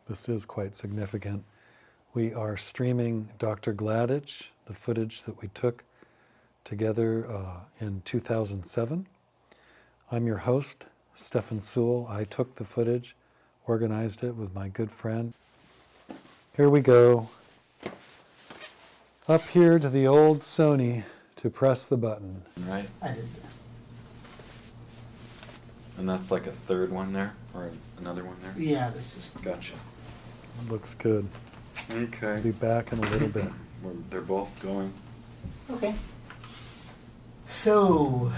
this is quite significant. We are streaming Dr. Gladych, the footage that we took together in 2007. I'm your host, Stefan Sewell. I took the footage, organized it with my good friend. Here we go. Up here to the old Sony to press the button. Right? I did. And that's like a third one there, or another one there? Yeah, this is. Gotcha. Looks good. Okay. I'll be back in a little bit. They're both going. Okay. So,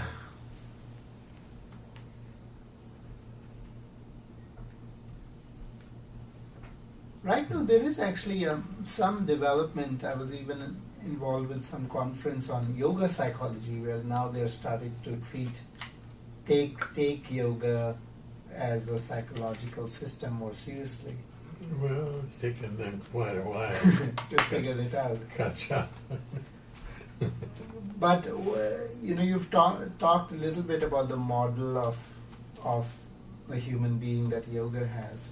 right now there is actually some development. I was even involved with some conference on yoga psychology, where now they're starting to take yoga as a psychological system more seriously. Well, it's taken them quite a while to figure it out. catch up. But you've talked a little bit about the model of the human being that yoga has.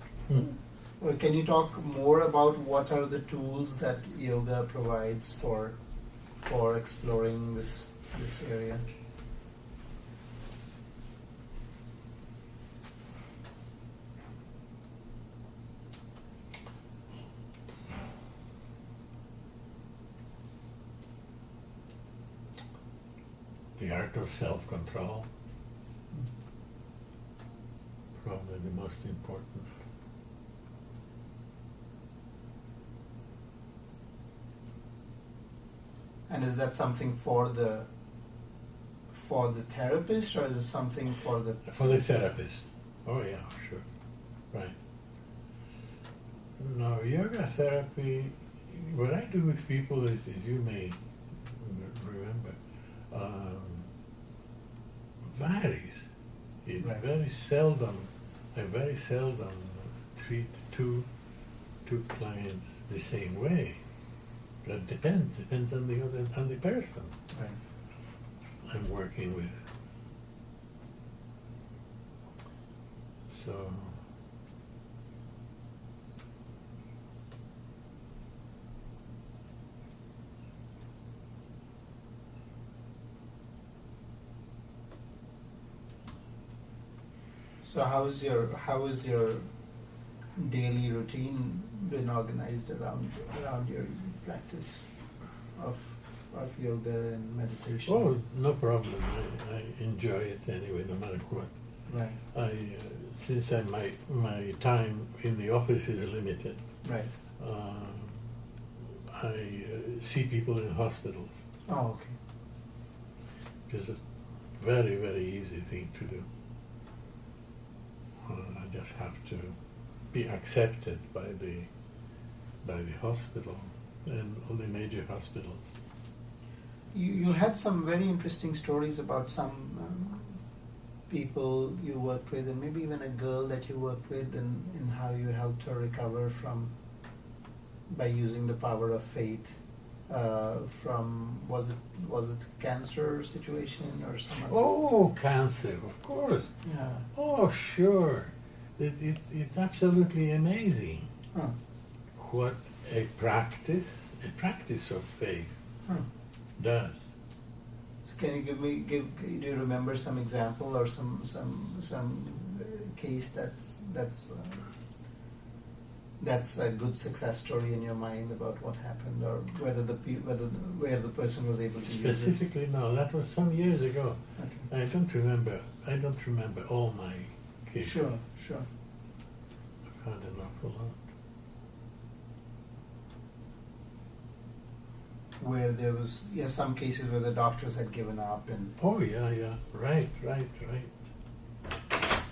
Well, can you talk more about what are the tools that yoga provides for exploring this area? The art of self-control, probably the most important. And is that something for the therapist, or is it something for the therapist? Oh yeah, sure, right. No, yoga therapy, what I do with people is you may remember, varies. It's Right. very seldom, I very seldom treat two clients the same way. But it depends on the person right. I'm working with. So So how is your daily routine been organized around your practice of yoga and meditation? oh, no problem. I enjoy it anyway, no matter what. Right. Since my time in the office is limited, Right. I see people in hospitals, Oh, okay. which is a very, very easy thing to do. I just have to be accepted by the hospital and all the major hospitals. You had some very interesting stories about some people you worked with, and maybe even a girl that you worked with, and how you helped her recover by using the power of faith from was it cancer situation or something? Oh, cancer, of course. Yeah. Oh, sure. It's absolutely amazing Huh. what a practice of faith Huh. does. So can you do you remember some example or some case that's a good success story in your mind about what happened, or where the person was able to use it? Specifically, no, that was some years ago. Okay. I don't remember all my cases. Sure. I've had an awful lot. Where there was some cases where the doctors had given up and. Oh yeah, right.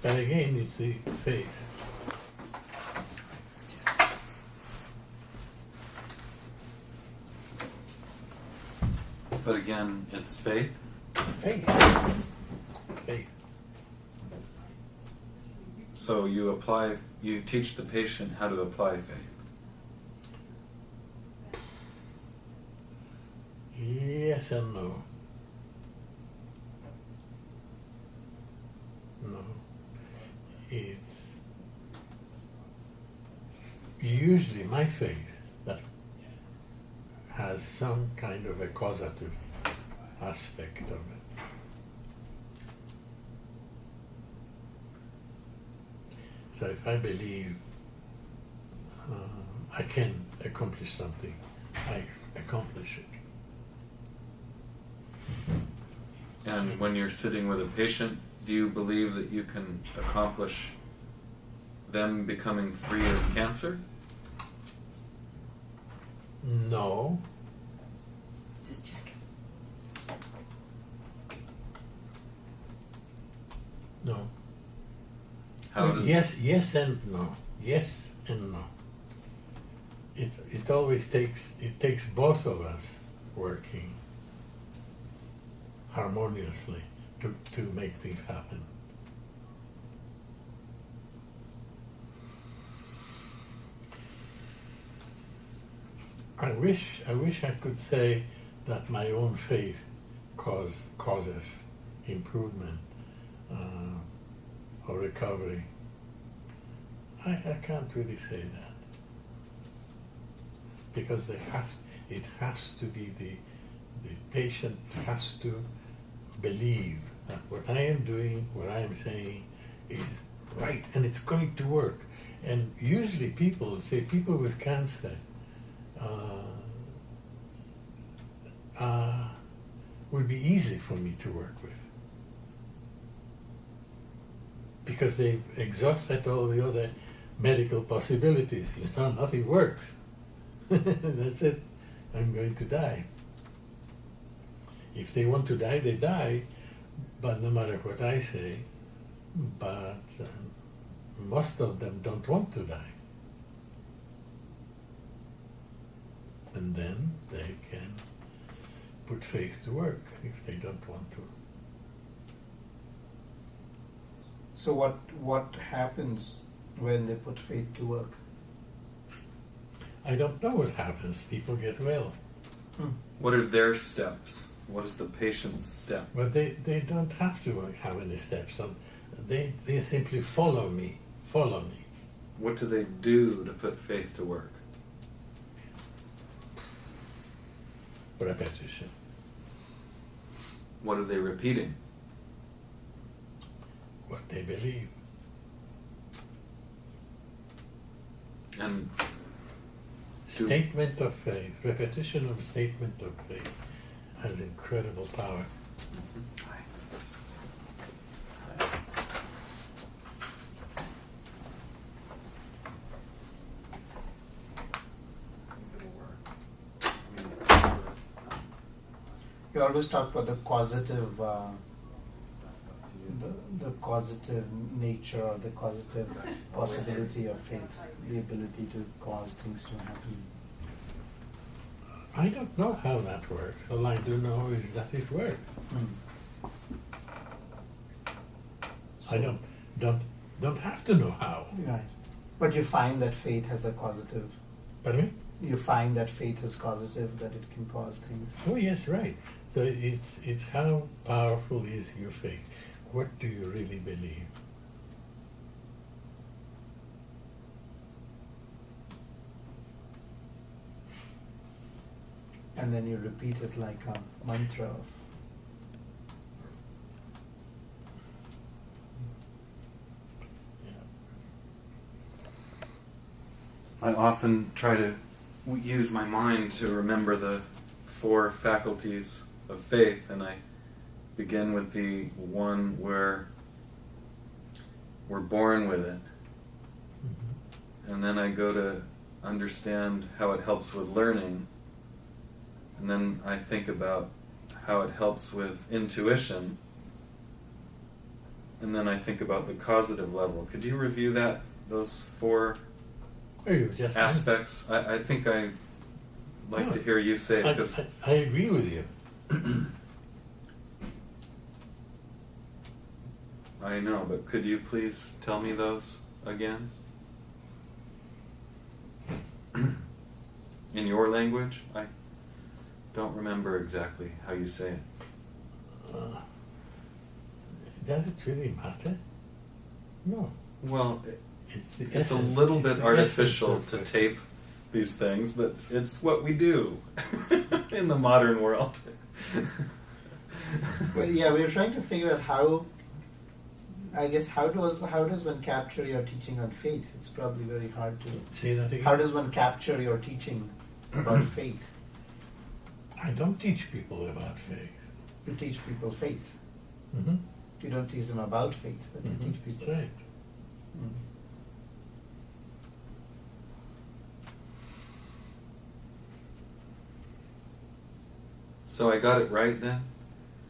But again, it's the faith. But again, it's faith. Faith. So you teach the patient how to apply faith. Yes and no. No. It's usually my faith that has some kind of a causative aspect of it. So if I believe I can accomplish something, I accomplish it. And when you're sitting with a patient, do you believe that you can accomplish them becoming free of cancer? No. Just check. No. How does Yes and no. Yes and no. It always takes both of us working harmoniously to make things happen. I wish I could say that my own faith causes improvement or recovery. I can't really say that, because it has to be the patient has to believe that what I am doing, what I am saying is right and it's going to work. And usually people with cancer would be easy for me to work with, because they've exhausted all the other medical possibilities. Nothing works. That's it. I'm going to die. If they want to die, they die, but no matter what I say, but most of them don't want to die. And then they can put faith to work if they don't want to. So what happens when they put faith to work? I don't know what happens. People get well. What are their steps? What is the patient's step? But they don't have to have any steps. They simply follow me. Follow me. What do they do to put faith to work? Repetition. What are they repeating? What they believe. And Statement of faith. Repetition of statement of faith has incredible power. You always talk about the causative, the causative nature or the causative possibility of faith, the ability to cause things to happen. I don't know how that works. All I do know is that it works. I don't have to know how. Right. But you find that faith has a causative. Pardon me? You find that faith is causative, that it can cause things. Oh yes, right. So it's how powerful is your faith? What do you really believe? And then you repeat it like a mantra of. I often try to use my mind to remember the 4 faculties of faith, and I begin with the one where we're born with it. And then I go to understand how it helps with learning. And then I think about how it helps with intuition. And then I think about the causative level. Could you review those 4 Oh, you just aspects? I think I'd like to hear you say it, because I agree with you. I know, but could you please tell me those again? In your language? I don't remember exactly how you say it. Does it really matter? No. Well, It's, the It's a essence, little it's bit the artificial essence to of tape these things, but it's what we do in the modern world. Well, yeah, we're trying to figure out how. I guess how does one capture your teaching on faith? It's probably very hard to. Say that again. How does one capture your teaching about faith? I don't teach people about faith. You teach people faith. Mm-hmm. You don't teach them about faith, but you teach That's people. right. Mm. So I got it right then?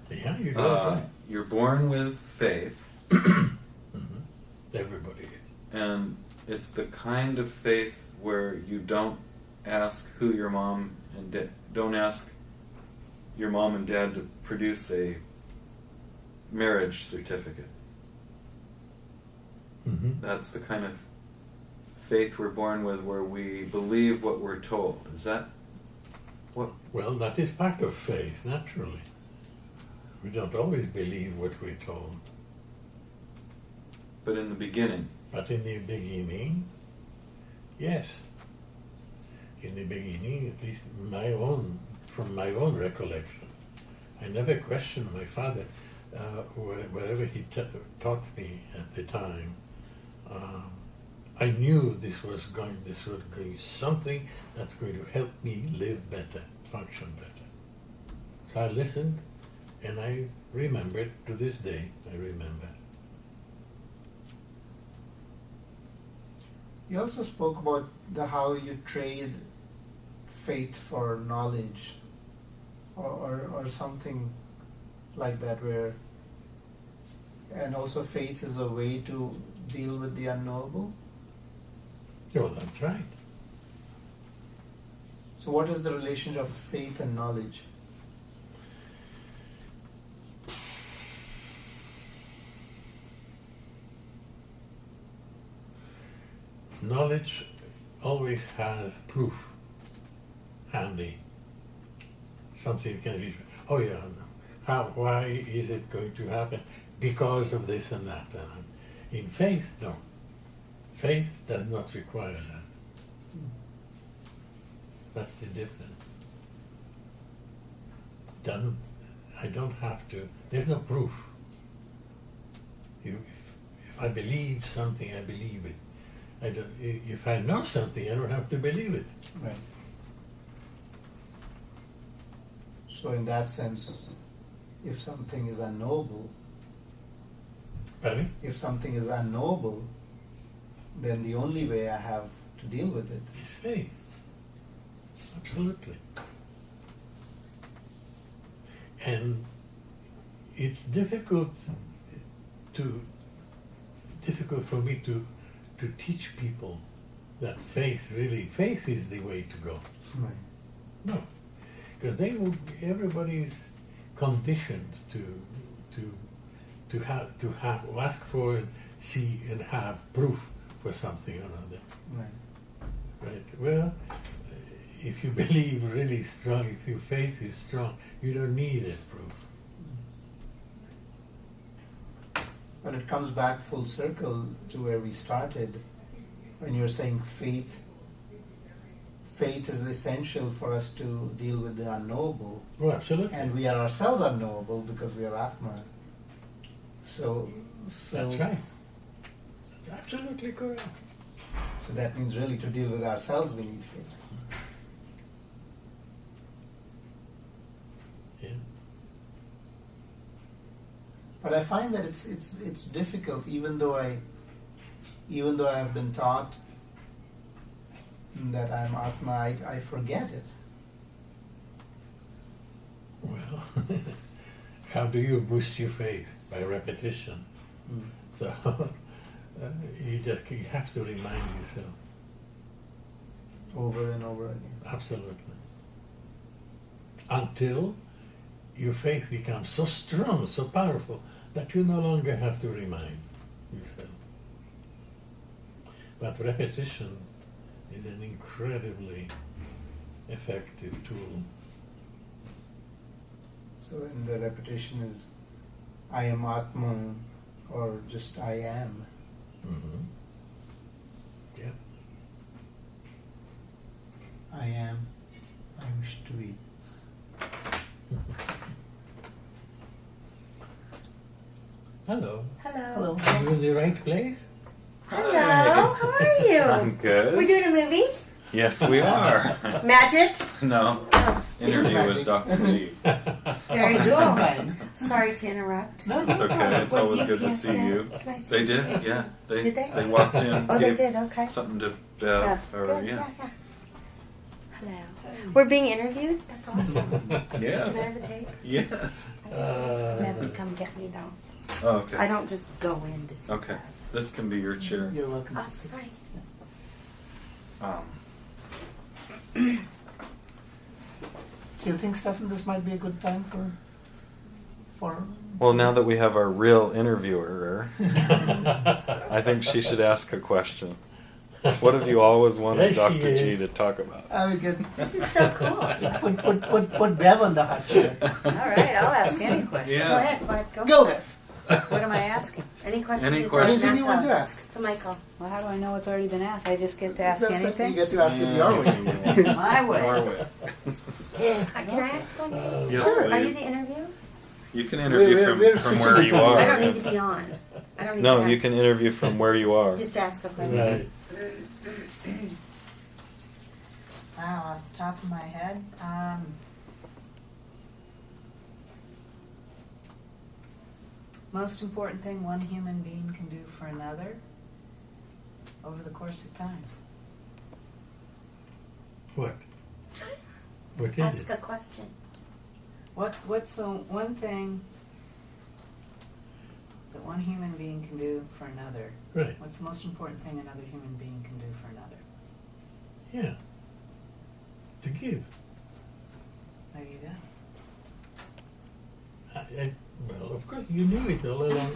Yeah, you got it right. You're born with faith, Mm-hmm. Everybody is. and it's the kind of faith where you don't ask who your mom and don't ask your mom and dad to produce a marriage certificate. Mm-hmm. That's the kind of faith we're born with, where we believe what we're told. Is that what? Well, that is part of faith, naturally. We don't always believe what we're told. But in the beginning, But in the beginning, yes. In the beginning, at least from my own recollection, I never questioned my father. Whatever he taught me at the time, I knew this was going something that's going to help me live better, function better. So I listened, and I remembered, to this day, I remember. You also spoke about how you trade faith for knowledge, or something like that, and also faith is a way to deal with the unknowable. Oh, that's right. So what is the relationship of faith and knowledge? Knowledge always has proof handy. Something you can read. Oh yeah, why is it going to happen? Because of this and that. In faith, no. Faith does not require that. That's the difference. I don't have to. There's no proof. If I believe something, I believe it. If I know something, I don't have to believe it. Right. So in that sense, if something is unknowable, Pardon? if something is unknowable, then the only way I have to deal with it. It's faith. Absolutely. And it's difficult for me to teach people that faith is the way to go. Right. No, because everybody is conditioned to ask for, see, and have proof for something or other. Right. Right. Well, if you believe really strong, if your faith is strong, you don't need that proof. Well, it comes back full circle to where we started, when you're saying faith is essential for us to deal with the unknowable, Oh, absolutely. and we are ourselves unknowable because we are Atma. So That's right. That's absolutely correct. So that means really to deal with ourselves we need faith. Yeah. But I find that it's difficult, even though I have been taught that I'm Atma, I forget it. Well, how do you boost your faith? By repetition. Mm. So you have to remind yourself. Over and over again. Absolutely. Until your faith becomes so strong, so powerful, that you no longer have to remind yourself. But repetition is an incredibly effective tool. So in the repetition is I am Atman, or just I am. Mm-hmm. I am. I wish to be. Hello. Hello. Hello. Are you in the right place? Hello. How are you? I'm good. We're doing a movie? Yes, we are. Magic? No. Oh, Interview magic. with Dr. G. very Different cool. kind. Sorry to interrupt. No, It's no okay. problem. It's Was always good to UPS see there? you. It's nice to They see did, you. yeah. Did they? They walked in. Oh, they gave did, okay. Something to Yeah, Bev. good. Yeah. Hello. We're being interviewed? That's awesome. Can I Yes. have a tape? Yes. Have them come get me though. Oh, okay. I don't just go in to see Okay. Bev. This can be your chair. You're welcome. Oh, it's fine. So you think, Stefan, this might be a good time for Well, now that we have our real interviewer, I think she should ask a question. What have you always wanted There she Dr. G is. to talk about? we can This is so cool. put Bev on the hot chair. All right, I'll ask any question. Yeah. Go ahead, go. Go, Bev. What am I asking? Any question? Any you'd question. like Anything you want to Michael? ask. To Michael. Well, how do I know what's already been asked? I just get to ask That's it. anything? You get to ask it your way. My way. Your way. Can I ask one too? Yes, Sure. Are you please. the interview? You can interview we're from switching where the you time. are. I don't need to be on. I don't need No, to you can interview from where you are. just ask a question. Right. Wow, off the top of my head. Most important thing one human being can do for another over the course of time. What? What is Ask it? a question. What's the one thing that one human being can do for another? Right. What's the most important thing another human being can do for another? Yeah. To give. There you go. Well, of course, you knew it all along.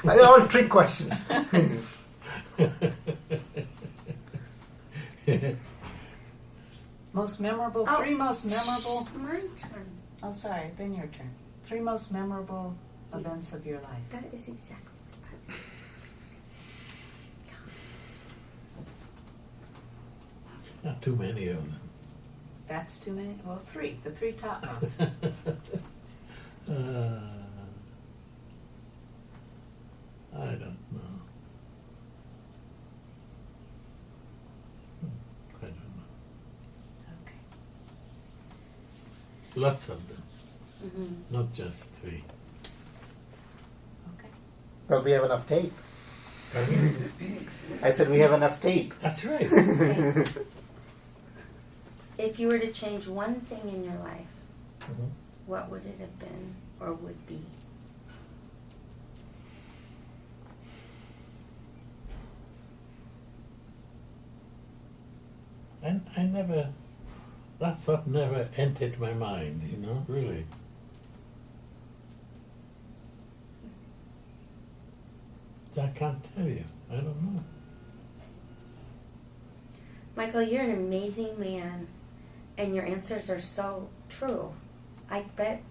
They're all trick questions. Most memorable, Oh. three most memorable. My turn. Oh, sorry, then your turn. Three most memorable events of your life. That is exactly what I was Not too many of them. That's too many. Well, three. The three topmost. I don't know. I don't know. Okay. Lots of them, Mm-hmm. not just three. Okay. Well, we have enough tape. Pardon? I said we have enough tape. That's right. If you were to change one thing in your life, Mhm. what would it have been or would be? And I never, that thought never entered my mind, you know, really. I can't tell you. I don't know. Michael, you're an amazing man, and your answers are so true. I bet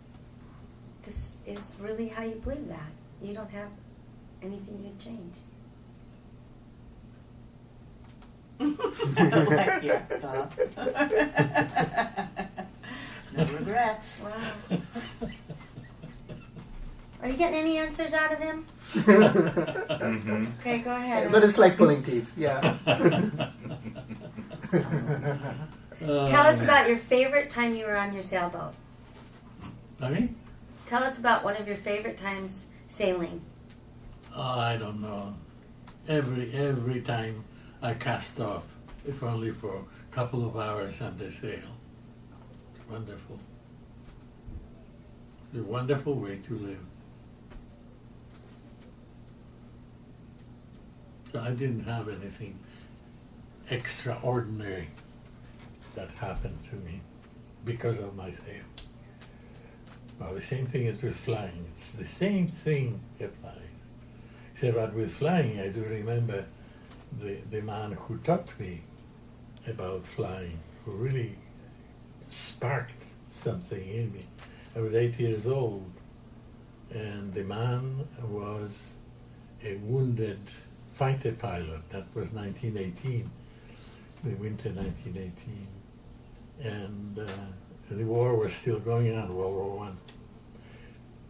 this is really how you believe that. You don't have anything you'd change. Like your thought. No regrets. Wow. Are you getting any answers out of him? Mm-hmm. Okay, go ahead. But it's like pulling teeth, yeah. Tell us about your favorite time you were on your sailboat. I mean, Tell us about one of your favorite times sailing. I don't know. Every time I cast off, if only for a couple of hours under sail. Wonderful. It's a wonderful way to live. So I didn't have anything extraordinary that happened to me because of my sail. Well, the same thing as with flying. It's the same thing applies. Except that with flying, I do remember the man who taught me about flying, who really sparked something in me. I was 8 years old, and the man was a wounded fighter pilot. That was 1918, the winter 1918. and the war was still going on, World War One.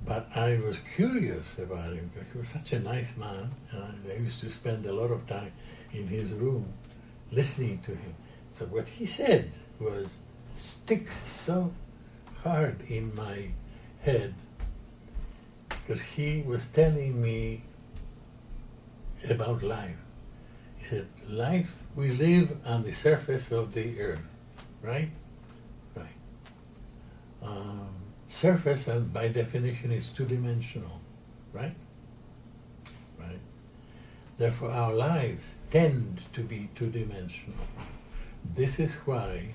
But I was curious about him because he was such a nice man, and I used to spend a lot of time in his room listening to him. So what he said was stick so hard in my head because he was telling me about life. He said, life, we live on the surface of the earth, right? Right. Surface, and by definition, is two-dimensional, right? Right. Therefore, our lives tend to be two-dimensional. This is why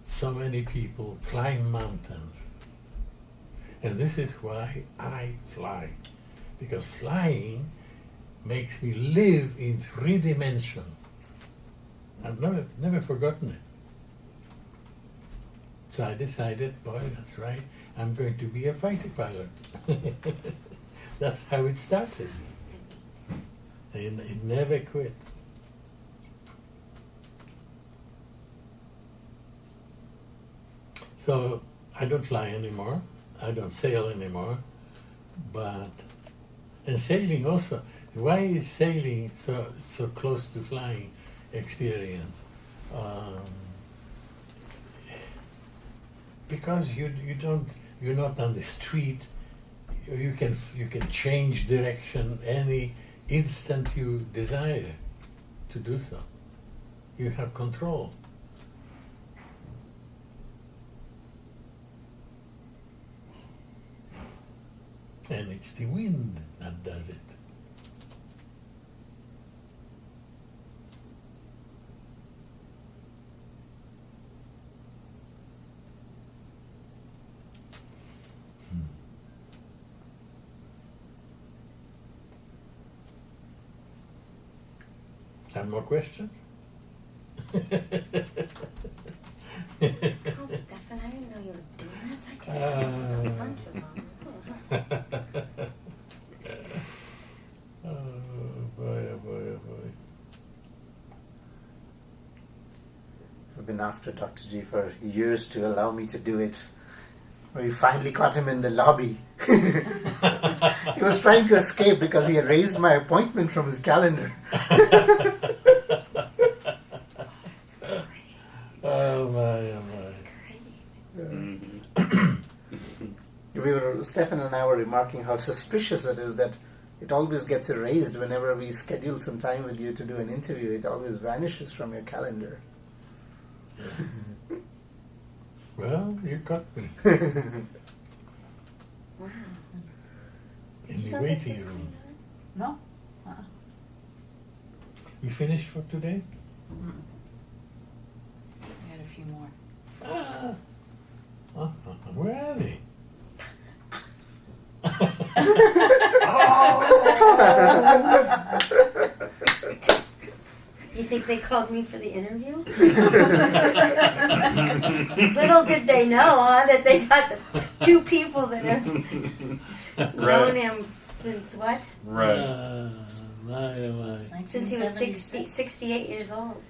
so many people climb mountains. And this is why I fly. Because flying makes me live in 3 dimensions. I've never forgotten it. So I decided, boy, that's right, I'm going to be a fighter pilot. That's how it started. And it never quit. So I don't fly anymore, I don't sail anymore, and sailing also. Why is sailing so close to flying experience? Because you're not on the street. You can change direction any instant you desire to do so. You have control. And it's the wind that does it. Have more questions? Oh, Stefan, I didn't know you were doing this. I could have a bunch of them. Oh boy, oh boy, oh boy. I've been after Dr. G for years to allow me to do it. We finally caught him in the lobby. He was trying to escape because he had raised my appointment from his calendar. Oh my, oh my. Stefan and I were remarking how suspicious it is that it always gets erased whenever we schedule some time with you to do an interview. It always vanishes from your calendar. Well, you caught me. Wow. In the waiting room. No? You finished for today? I had a few more. Where are they? You think they called me for the interview? Little did they know, huh, that they got the 2 people that have known him since what? Right. My. Since he was 68 years old.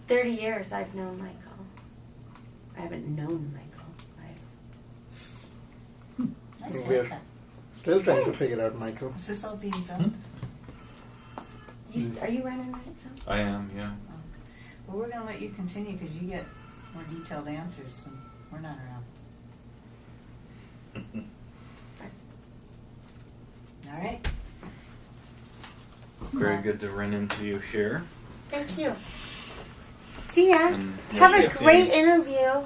30 years I've known Michael. I haven't known Michael. Nice We're haircut. still trying to figure out, Michael. Is this all being filmed? Are you running right now? I am, yeah. Well, we're going to let you continue because you get more detailed answers when we're not around. All right. It's very good to run into you here. Thank you. See ya. And Have we'll a be great seeing- interview.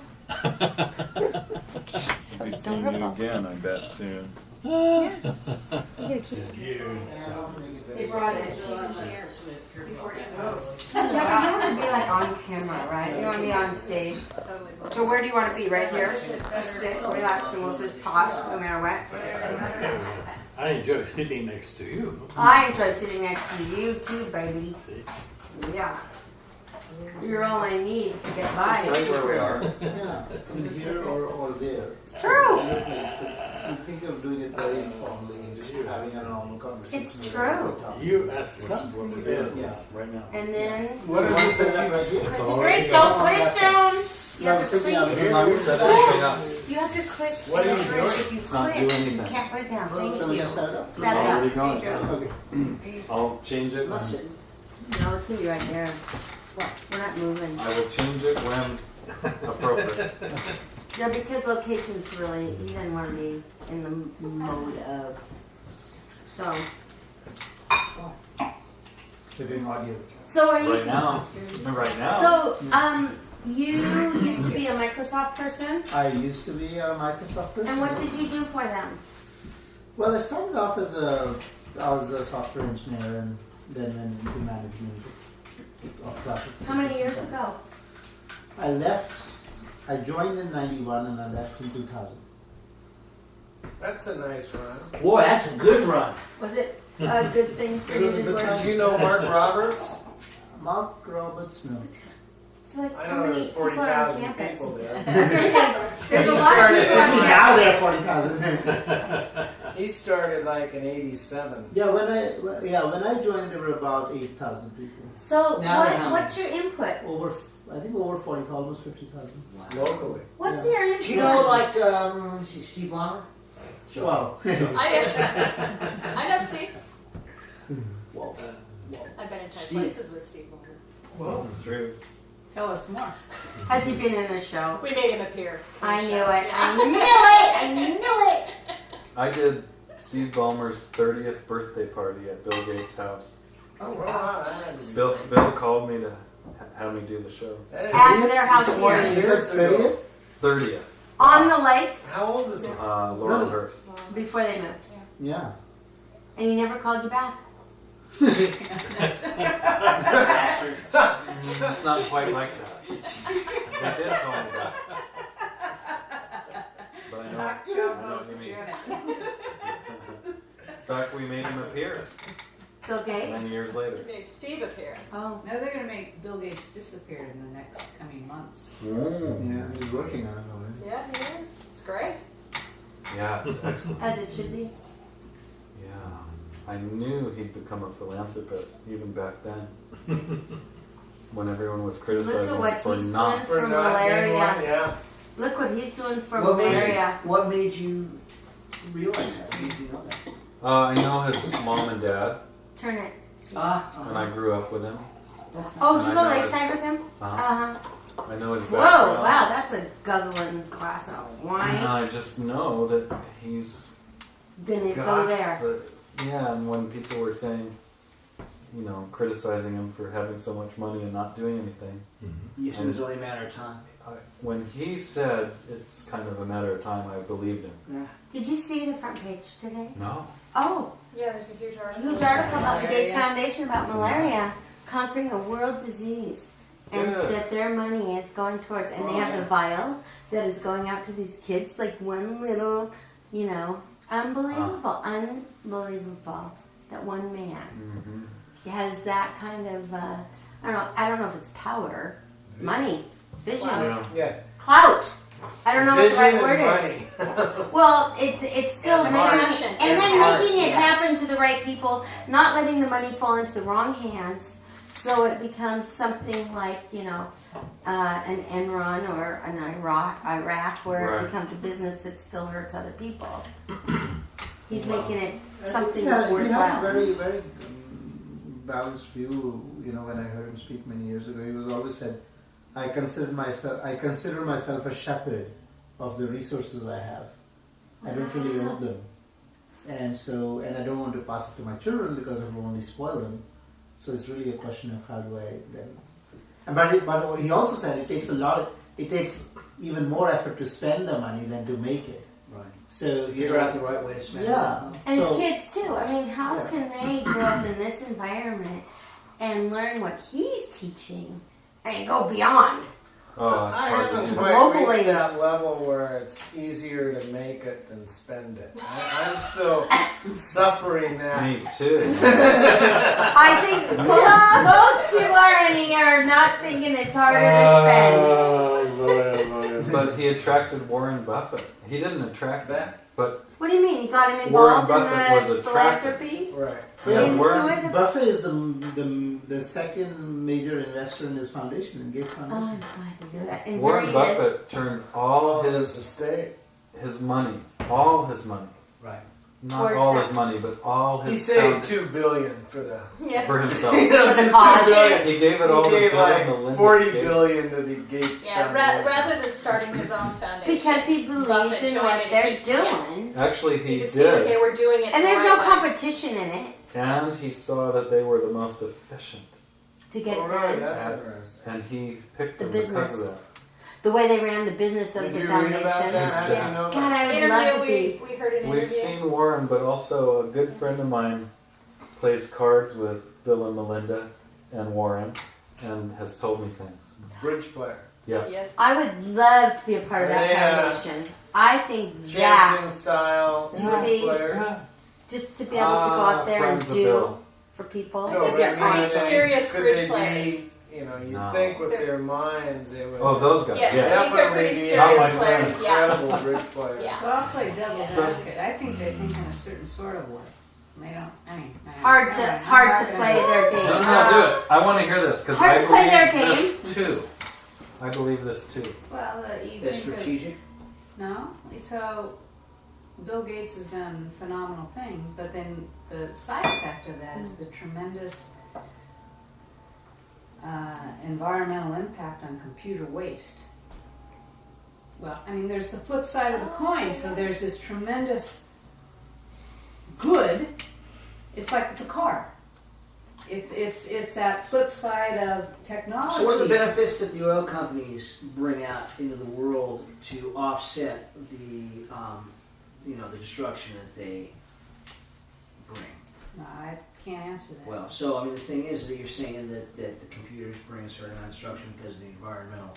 So We'll be seeing you adorable. again, I bet, soon. You gotta keep They brought it before it goes. Yeah, but you want to be like on camera, right? You want to be on stage. So where do you want to be? Right here? Just sit, relax, and we'll just talk no matter what. I enjoy sitting next to you. I enjoy sitting next to you too, baby. Yeah. You're all I need to get by. Right where we are. Yeah, in here or there. It's true. You think of doing it very informally, just having a normal conversation. It's true. You are something else. Yeah. right now. And then What is it that you right here? Great, don't put it down. You have to click. Set everything up. You have to click. What are you and doing? If you Not click, do you anything. can't put it down. Shall Thank we you. just set it up? It's Set it already up. gone. Okay. I'll change it. No, it's gonna be right there. What? We're not moving. I will change it when appropriate. Yeah, because location's really, he doesn't want to be in the mode of. So. We're doing audio. So are you? Right now. Right now. So, you used to be a Microsoft person, I used to be a Microsoft person. and what did you do for them? Well, I started off I was a software engineer and then went into management of graphics. How many years ago? I joined in 91 and I left in 2000. That's a nice run. Boy, that's a good run. Was it a good thing for It you was a to good work? time. Do you know Mark Roberts? Mark Roberts, no. It's like I how know many there's people are on 40,000 campus? people I there. was gonna say, there's a He lot of started- people on Now campus. there are 40,000. He started like in '87. Yeah, when I joined, there were about 8,000 people. So Now they're how what's your input? I think over 40, almost 50,000. Locally. What's Yeah. your input? Do you know, like, Steve Ballmer? Wow. I know Steve. Whoa. I've been in tight Steve. places with Steve Ballmer. Well, it's true. Tell us more. Has he been in a show? We made him appear. I knew it. I knew it. I knew it. I did Steve Ballmer's 30th birthday party at Bill Gates' house. Oh, wow. Bill called me to have me do the show. At their house here. You said 30th? 30th. On the lake How old is he? Laurelhurst. before they moved. Yeah. And he never called you back. Bastard. It's not quite like that. They did call me back. But I know what you mean. In fact, we made him appear Bill Gates? many years later. We made Steve appear. Oh. No, they're going to make Bill Gates disappear in the next coming months. Yeah, he's working on it already. Yeah, he is. It's great. Yeah, it's excellent. As it should be. Yeah, I knew he'd become a philanthropist even back then. When everyone was Look criticizing at what him for he's not. doing for not being malaria. one, yeah. Look what he's doing for What made you- malaria. What made you realize that? What made you know that? I know his mom and dad, Turn it. and I grew up with him. Oh, did you And go I know his- lakeside with him? Uh-huh. Uh-huh. I know his Whoa, background. wow, that's a guzzling glass of And wine. I just know that he's Didn't go got there. yeah, and when people were saying, criticizing him for having so much money and not doing anything, Yes, it was only a matter of time. when he said it's kind of a matter of time, I believed him. Yeah. Did you see the front page today? No. Oh, Yeah, there's a huge article. huge article about the Gates Malaria. Foundation about malaria conquering a world disease. And Good. that their money is going towards, and they have the vial that is going out to these kids, like one little, unbelievable, unbelievable that one man Mm-hmm. has that kind of, I don't know if it's power, money, vision, Yeah. Yeah. clout. I don't know what the right Vision word and is. money. Well, it's still And making, passion. and then And making it yes. happen to the right people, not letting the money fall into the wrong hands, so it becomes something like an Enron or an Iraq, where Right. it becomes a business that still hurts other people. He's making it something Yeah, he had a worthwhile. very, very balanced view. When I heard him speak many years ago, he was always said, I consider myself a shepherd of the resources I have. I don't really own them. And I don't want to pass it to my children because it will only spoil them. So it's really a question of how do I then. But he also said it takes even more effort to spend the money than to make it. Right. So Figure out the right way to spend yeah. it. And So- his kids too. I mean, how Yeah. can they grow up in this environment and learn what he's teaching and go beyond? Oh, it's I hard to haven't do. quite Globally. reached that level where it's easier to make it than spend it. I'm still suffering that. Me too. I think most people are in here not thinking it's harder to spend. but he attracted Warren Buffett. He didn't attract that, but What do you mean? You got him Warren involved Buffett in was the attracted. philanthropy? Right. Yeah, Into Warren- it? Buffett is the second major investor in his foundation, in Gates Oh, Foundation. I'm glad to hear that. And Warren here he is. Buffett turned all His his estate. money, Right. not Towards all that. his money, but all He his saved $2 billion for the. Yeah. for himself. You know, For the just cause. $2 billion. He gave it all He to gave Bill like and Melinda 40 Gates. billion to the Gates Yeah, Foundation. rather than starting his own foundation. Because he believed Buffett in joined what it. they're Yeah. doing. Actually, You he could see that they did, were doing it. And the there's right no way. competition in it and he saw that they were the most efficient, to get Oh, it really? done. That's Yeah. interesting. and he picked The them because business. of that. The way they ran the business of Did the you foundation. read about that? How did you know God, that? I would love to Interview, be. we heard an We've interview. seen Warren, but also a good friend of mine plays cards with Bill and Melinda and Warren, and has told me things. Bridge player. Yeah. Yes. I would love to be a part of that Yeah. foundation. I think that, Champion style You bridge see? players. just to be able to go out there and friends of do Bill. for people. I No, think but they're I mean, pretty they- serious could bridge they players. be, you know, you'd No. think with They're- their minds they would Oh, those guys. Yes, Yeah. I think they're pretty definitely be Not my serious players. friends. Yeah. incredible bridge players. Yeah. So I'll play devil's advocate. I think they think in a certain sort of way. They don't, I mean. Hard to play their game. No, no, do it. I want to hear this because Hard I to play their believe this too. I believe this too. Well, you It's think that- strategic. No, so Bill Gates has done phenomenal things, but then the side effect of that is the tremendous environmental impact on computer waste. Well, I mean, there's the flip side of the coin. So there's this tremendous good. It's like the car. It's that flip side of technology. So what are the benefits that the oil companies bring out into the world to offset the, the destruction that they bring? No, I can't answer that. Well, so I mean, the thing is that you're saying that the computers bring a certain amount of destruction because of the environmental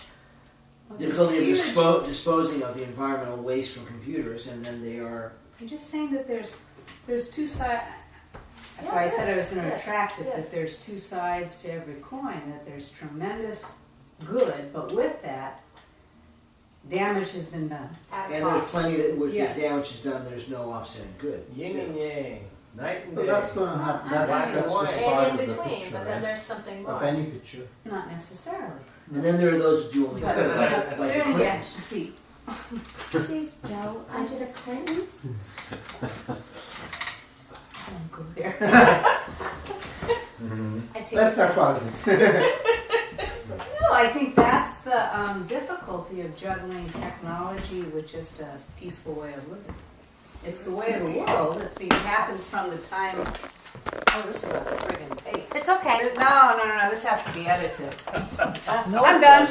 Well, there's difficulty of huge- disposing of the environmental waste from computers, and then they are. I'm just saying that there's two sides. That's Yeah, why I said I was yes, going to yes, retract it. yes. That there's two sides to every coin. That there's tremendous good, but with that, damage has been done. At And cost. there's plenty that with Yes. the damage is done, there's no offsetting good. Yin and yang, night and So day. that's going to happen. Black and That's just white. part And in of the between, picture, but then right? there's something Of more. any picture. Not necessarily. And then there are those that do only But, good, like then the again, Clintons. see, Jeez, Joe, under the Clintons? I won't go there. I take Let's it start back. politics. No, I think that's the difficulty of juggling technology with just a peaceful way of living. It's the way of the world. It's being happens from the time. Oh, this is a friggin' tape. It's okay. No. This has to be edited. I'm done.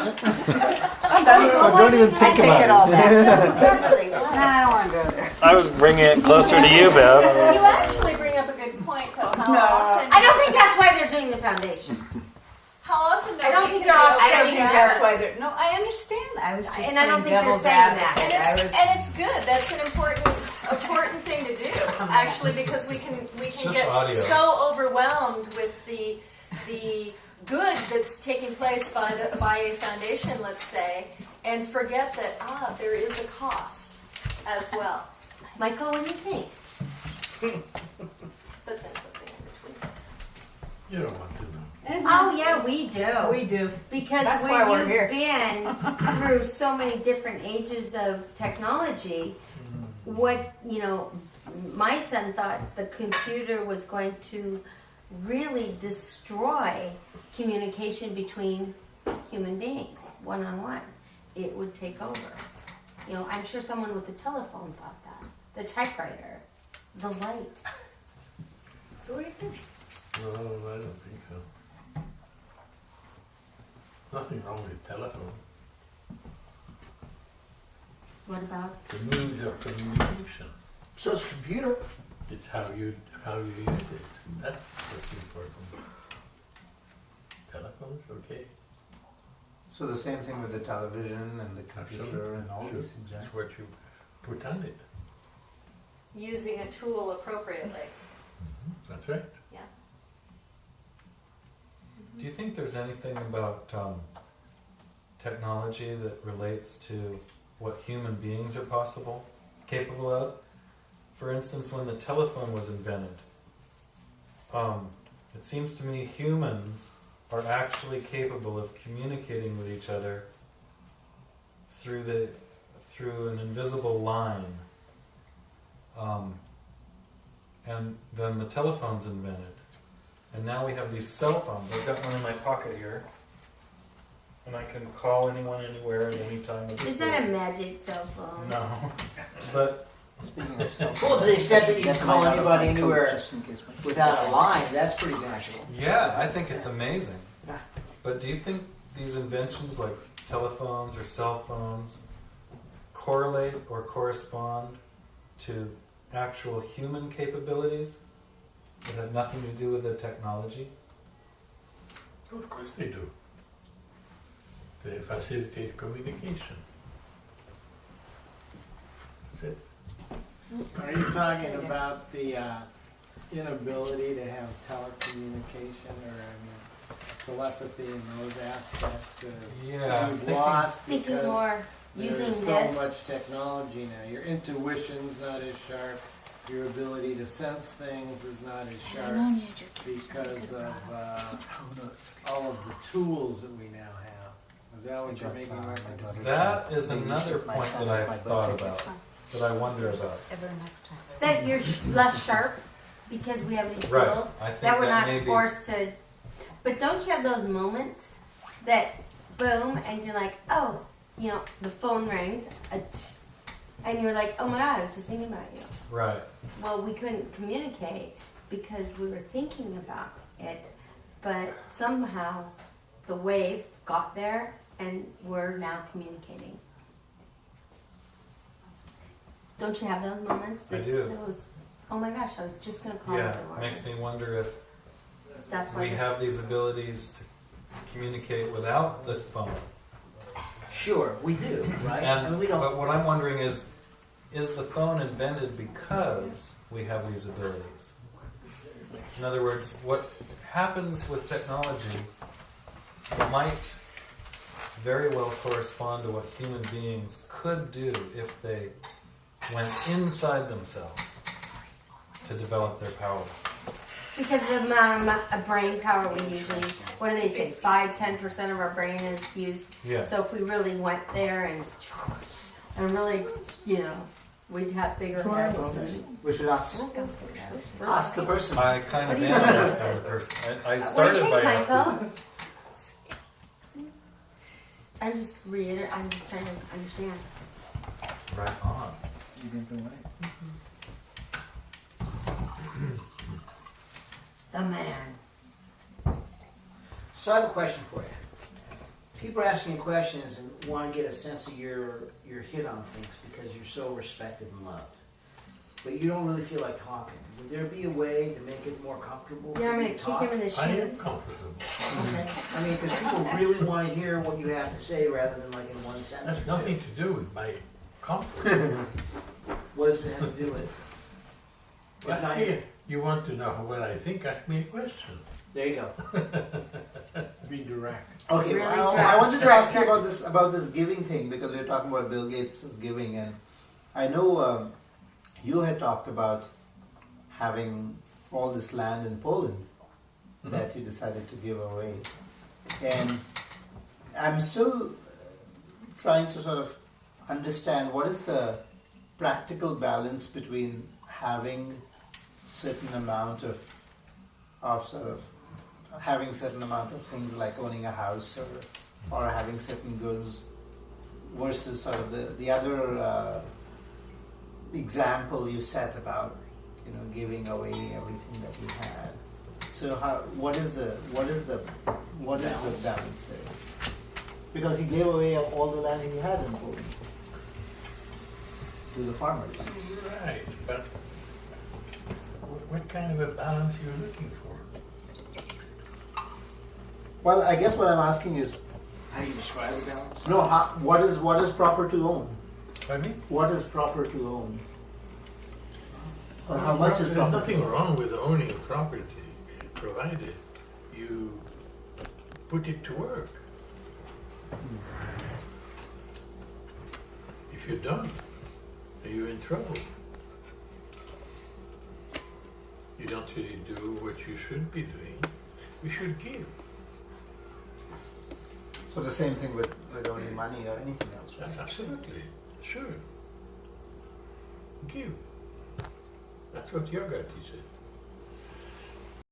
I'm done. Don't even I think take about it all it. back. Beverly, No, what? I don't want to go there. I was bringing it closer to you, Bev. You actually bring up a good point, though. How No. often? I don't think that's why they're doing the foundation. How often? I don't we think can they're do offset I it don't think together. that's why they're. No, I understand. I was just And I don't playing think you're devil's saying that. advocate. And I it's was. and it's good. That's an important thing to do, actually, because we can just get audio. so overwhelmed with the good that's taking place by a foundation, let's say, and forget that there is a cost as well. Michael, what do you think? But then something in between. You don't want to know. Oh, yeah, we do. We do. Because That's when why we're you've here. been through so many different ages of technology, what, my son thought the computer was going to really destroy communication between human beings, one-on-one. It would take over. I'm sure someone with a telephone thought that. The typewriter, the light. So what do you think? No, I don't think so. Nothing wrong with telephone. What about? The means of communication. So it's a computer. It's how you use it. That's what's important. Telephone's okay. So the same thing with the television and the computer and all Sure. these things, right? It's what you put on it. Using a tool appropriately. That's right. Do you think there's anything about technology that relates to what human beings are capable of. For instance, when the telephone was invented, it seems to me humans are actually capable of communicating with each other through an invisible line. And then the telephone's invented. And now we have these cell phones. I've got one in my pocket here. And I can call anyone anywhere at any time of the Is that a magic cell phone? No. But Speaking of cell phones, well, to the extent that you can call anybody anywhere without a line, that's pretty natural. yeah, I think it's amazing. But do you think these inventions like telephones or cell phones correlate or correspond to actual human capabilities that have nothing to do with the technology? Of course they do. They facilitate communication. That's it. Are you talking about the inability to have telecommunication, or telepathy and those aspects Yeah, you've lost Thinking because more using there's so this. much technology now. Your intuition's not as sharp. Your ability to sense things is not as sharp because of all of the tools that we now have. Is that what you're making reference to? That is another point that I've thought about, that I wonder about. That you're less sharp because we have these Right. tools I think that we're that not may be- forced to. But don't you have those moments that boom and you're like, oh, you know, the phone rings, and you're like, oh my God, I was just thinking about you. Right. Well, we couldn't communicate because we were thinking about it, but somehow the wave got there and we're now communicating. Don't you have those moments? I do. That was, oh my gosh, I was just going to call Yeah, it. it makes me wonder if That's why we have these abilities to communicate without the phone. Sure, we do, right? And, I mean, we don't. but what I'm wondering is the phone invented because we have these abilities? In other words, what happens with technology might very well correspond to what human beings could do if they went inside themselves to develop their powers. Because of the amount of brain power we usually, what do they say, 5-10% of our brain is used. Yes. So if we really went there and really, you know, we'd have bigger heads. We should ask the person. I kind What of do you am think? this kind of person. I What do you started think, by asking. Michael? I'm just trying to understand. Right on. The man. So I have a question for you. People are asking you questions and want to get a sense of your hit on things because you're so respected and loved. But you don't really feel like talking. Would there be a way to make it more comfortable? Yeah, I'm for you going to to kick talk? him in the I am shins. comfortable. Okay. I mean, because people really want to hear what you have to say rather than like in one sentence. That's nothing to do with my comfort. What does it have to do with? What Ask kind- me, you want to know what I think, ask me a question. There you go. Be direct. Okay, Really I direct. wanted to ask you about this giving thing because we were talking about Bill Gates' giving, and I know you had talked about having all this land in Poland that you decided to give away, and I'm still trying to sort of understand what is the practical balance between having certain amount of sort of having certain amount of things like owning a house or having certain goods versus sort of the other example you set about giving away everything that you had. So what is the balance there? Because he gave away all the land he had in Poland to the farmers. Right, but what kind of a balance you're looking for? Well, I guess what I'm asking is, How do you describe the balance? no, what is proper to own? Pardon me? What is proper to own? Or how much is There's proper? nothing wrong with owning property, provided you put it to work. If you don't, then you're in trouble. You don't really do what you should be doing. You should give. So the same thing with owning money or anything else, right? That's absolutely, sure. Give. That's what yoga teaches.